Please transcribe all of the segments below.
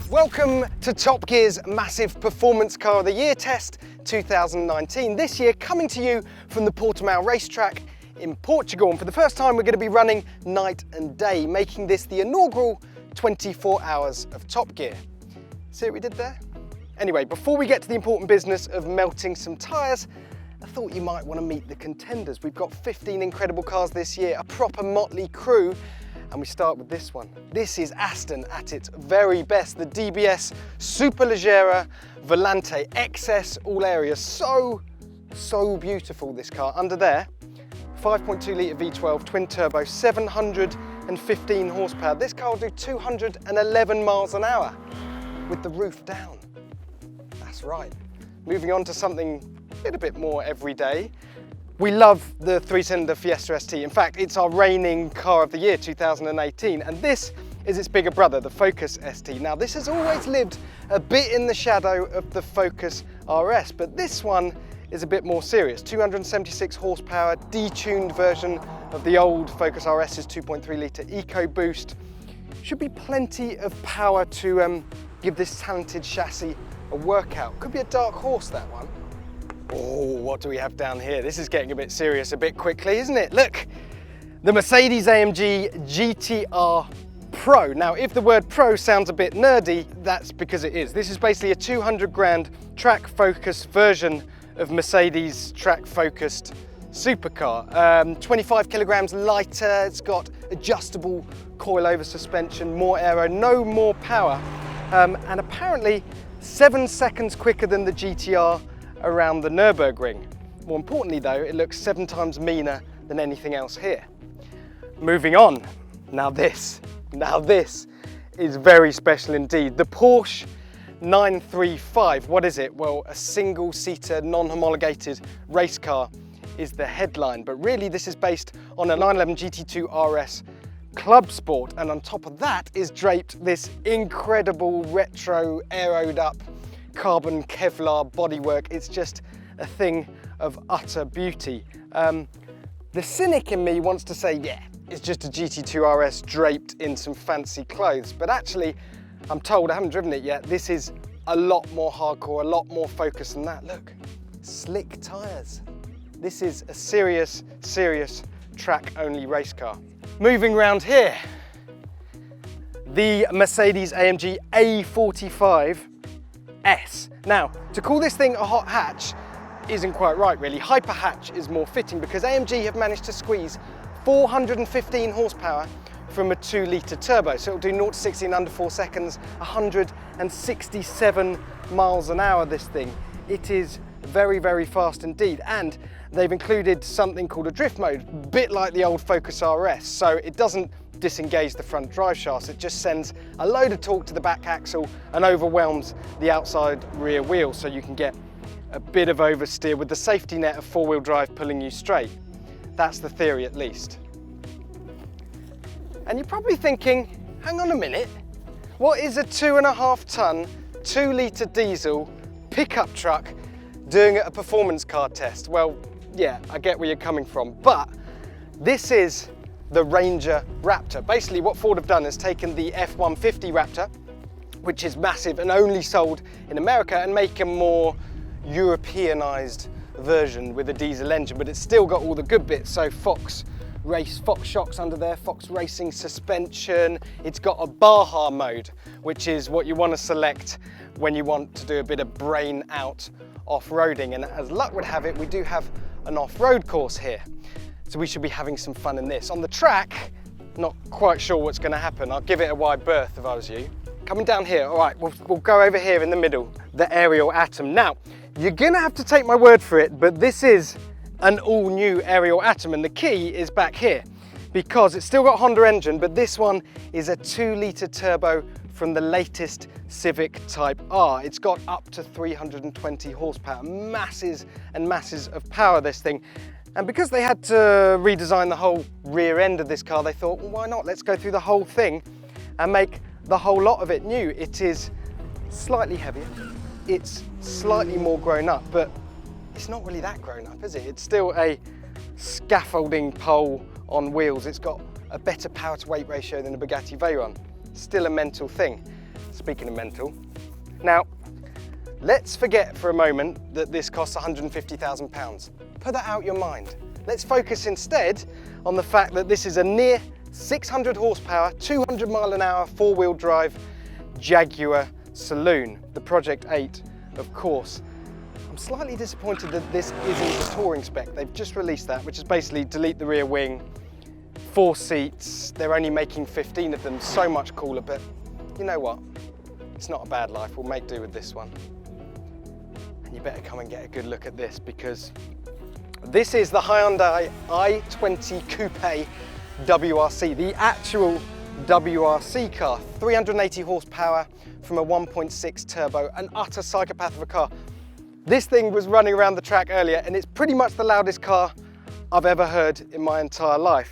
Welcome to Top Gear's massive Performance Car of the Year test 2019. This year coming to you from the Portimao racetrack in Portugal. And for the first time we're going to be running night and day, making this the inaugural 24 hours of Top Gear. See what we did there? Anyway, before we get to the important business of melting some tyres, I thought you might want to meet the contenders. We've got 15 incredible cars this year, a proper motley crew. And we start with this one. This is Aston at its very best, the DBS Superleggera Volante XS all areas. So beautiful, this car. Under there, 5.2 litre V12 twin turbo, 715 horsepower. This car will do 211 miles an hour with the roof down. That's right. Moving on to something a bit more everyday. We love the 3-cylinder Fiesta ST. In fact, it's our reigning car of the year 2018, and this is its bigger brother, the Focus ST. Now, this has always lived a bit in the shadow of the Focus RS, but this one is a bit more serious. 276 horsepower, detuned version of the old Focus RS's 2.3 litre EcoBoost. Should be plenty of power to give this talented chassis a workout. Could be a dark horse, that one. Oh, what do we have down here? This is getting a bit serious a bit quickly, isn't it? Look, the Mercedes-AMG GTR Pro. Now, if the word Pro sounds a bit nerdy, that's because it is. This is basically a 200 grand track-focused version of Mercedes track-focused supercar. 25 kilograms lighter, it's got adjustable coilover suspension, more aero, no more power, and apparently 7 seconds quicker than the GTR around the Nürburgring. More importantly though, it looks 7 times meaner than anything else here. Moving on, now this is very special indeed. The Porsche 935, what is it? Well, a single-seater, non-homologated race car is the headline, but really this is based on a 911 GT2 RS Club Sport, and on top of that is draped this incredible retro aeroed up carbon Kevlar bodywork. It's just a thing of utter beauty. The cynic in me wants to say, yeah, it's just a GT2 RS draped in some fancy clothes, but actually, I'm told, I haven't driven it yet, this is a lot more hardcore, a lot more focused than that. Look, slick tyres. This is a serious track-only race car. Moving round here, the Mercedes-AMG A45 S. Now, to call this thing a hot hatch isn't quite right really. Hyper hatch is more fitting because AMG have managed to squeeze 415 horsepower from a 2 litre turbo. So it'll do 0 to 60 in under 4 seconds, 167 miles an hour, this thing. It is very fast indeed. And they've included something called a drift mode, a bit like the old Focus RS. So it doesn't disengage the front drive shafts, it just sends a load of torque to the back axle and overwhelms the outside rear wheel, so you can get a bit of oversteer with the safety net of 4-wheel drive pulling you straight. That's the theory at least. And you're probably thinking, hang on a minute, what is a 2.5 ton, 2 litre diesel pickup truck doing at a performance car test? Well, yeah, I get where you're coming from, but this is the Ranger Raptor. Basically what Ford have done is taken the F-150 Raptor, which is massive and only sold in America, and make a more Europeanized version with a diesel engine, but it's still got all the good bits. So Fox shocks under there, Fox racing suspension. It's got a Baja mode, which is what you want to select when you want to do a bit of brain out off-roading. And as luck would have it, we do have an off-road course here. So we should be having some fun in this. On the track, not quite sure what's going to happen. I'll give it a wide berth if I was you. Coming down here, all right, we'll go over here in the middle, the Ariel Atom. Now, you're going to have to take my word for it, but this is an all-new Ariel Atom, and the key is back here, because it's still got Honda engine, but this one is a 2 litre turbo from the latest Civic Type R. It's got up to 320 horsepower, masses and masses of power, this thing. And because they had to redesign the whole rear end of this car, they thought, well, why not? Let's go through the whole thing and make the whole lot of it new. It is slightly heavier, it's slightly more grown up, but it's not really that grown up, is it? It's still a scaffolding pole on wheels. It's got a better power to weight ratio than a Bugatti Veyron. Still a mental thing. Speaking of mental. Now, let's forget for a moment that this costs £150,000. Put that out your mind. Let's focus instead on the fact that this is a near 600 horsepower, 200 mile an hour, four-wheel drive Jaguar saloon, the Project 8, of course. I'm slightly disappointed that this isn't the touring spec. They've just released that, which is basically delete the rear wing, 4 seats. They're only making 15 of them, so much cooler, but you know what? It's not a bad life. We'll make do with this one. And you better come and get a good look at this, because this is the Hyundai i20 Coupe WRC, the actual WRC car, 380 horsepower from a 1.6 turbo, an utter psychopath of a car. This thing was running around the track earlier, and it's pretty much the loudest car I've ever heard in my entire life.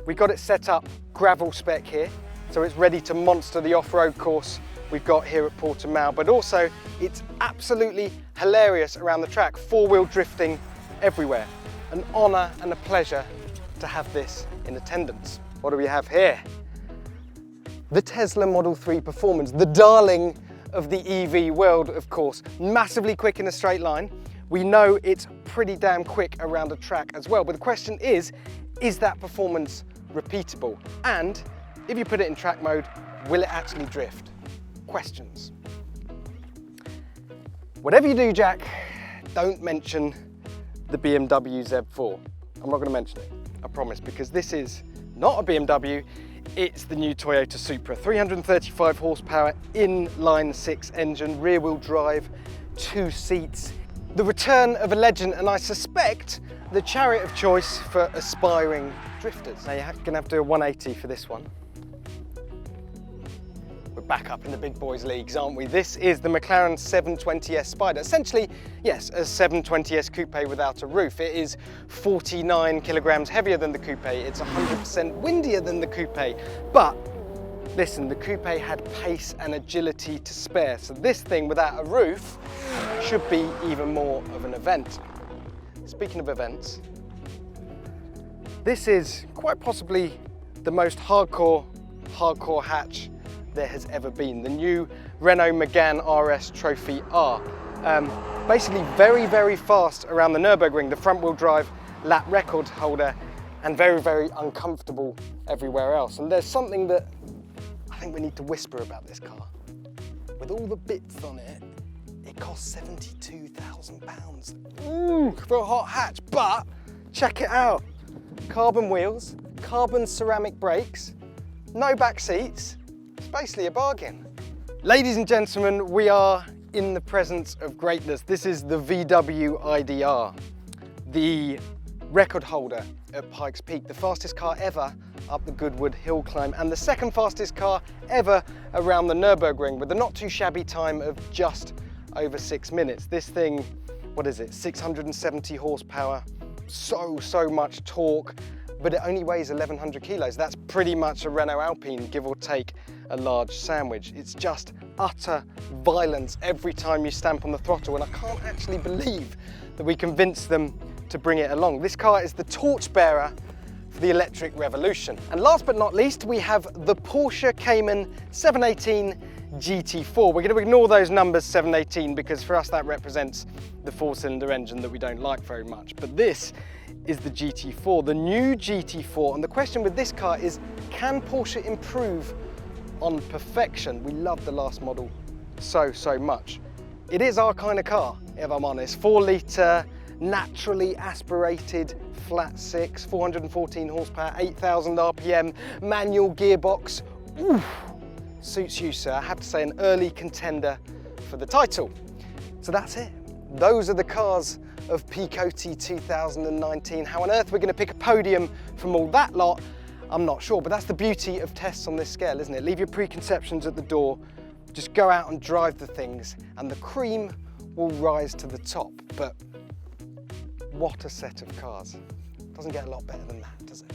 We got it set up gravel spec here, so it's ready to monster the off-road course we've got here at Portimao, but also it's absolutely hilarious around the track, four-wheel drifting everywhere. An honour and a pleasure to have this in attendance. What do we have here? The Tesla Model 3 Performance, the darling of the EV world, of course. Massively quick in a straight line. We know it's pretty damn quick around a track as well, but the question is that performance repeatable? And if you put it in track mode, will it actually drift? Questions. Whatever you do, Jack, don't mention the BMW Z4. I'm not going to mention it, I promise, because this is not a BMW, it's the new Toyota Supra. 335 horsepower, inline 6 engine, rear wheel drive, 2 seats. The return of a legend, and I suspect the chariot of choice for aspiring drifters. Now you're going to have to do a 180 for this one. We're back up in the big boys leagues, aren't we? This is the McLaren 720S Spyder. Essentially, yes, a 720S coupe without a roof. It is 49 kilograms heavier than the coupe. It's 100% windier than the coupe. But listen, the coupe had pace and agility to spare. So this thing without a roof should be even more of an event. Speaking of events, this is quite possibly the most hardcore hatch there has ever been. The new Renault Megane RS Trophy R. Basically very, very fast around the Nürburgring, the front wheel drive lap record holder, and very, very uncomfortable everywhere else. And there's something that I think we need to whisper about this car. With all the bits on it, it costs £72,000. Ooh, for a hot hatch, but check it out. Carbon wheels, carbon ceramic brakes, no back seats. It's basically a bargain. Ladies and gentlemen, we are in the presence of greatness. This is the VW IDR, the record holder at Pikes Peak, the fastest car ever up the Goodwood hill climb, and the second fastest car ever around the Nürburgring, with a not too shabby time of just over 6 minutes. This thing, what is it, 670 horsepower, so much torque, but it only weighs 1,100 kilos. That's pretty much a Renault Alpine, give or take a large sandwich. It's just utter violence every time you stamp on the throttle, and I can't actually believe that we convinced them to bring it along. This car is the torchbearer for the electric revolution. And last but not least, we have the Porsche Cayman 718 GT4. We're going to ignore those numbers 718 because for us that represents the 4-cylinder engine that we don't like very much. But this is the GT4, the new GT4. And the question with this car is, can Porsche improve on perfection? We love the last model so much. It is our kind of car, if I'm honest. 4-litre, naturally aspirated, flat 6, 414 horsepower, 8,000 RPM, manual gearbox. Oof, suits you, sir. I have to say, an early contender for the title. So that's it. Those are the cars of Picoti 2019. How on earth we're going to pick a podium from all that lot, I'm not sure, but that's the beauty of tests on this scale, isn't it? Leave your preconceptions at the door, just go out and drive the things, and the cream will rise to the top. But what a set of cars. Doesn't get a lot better than that, does it?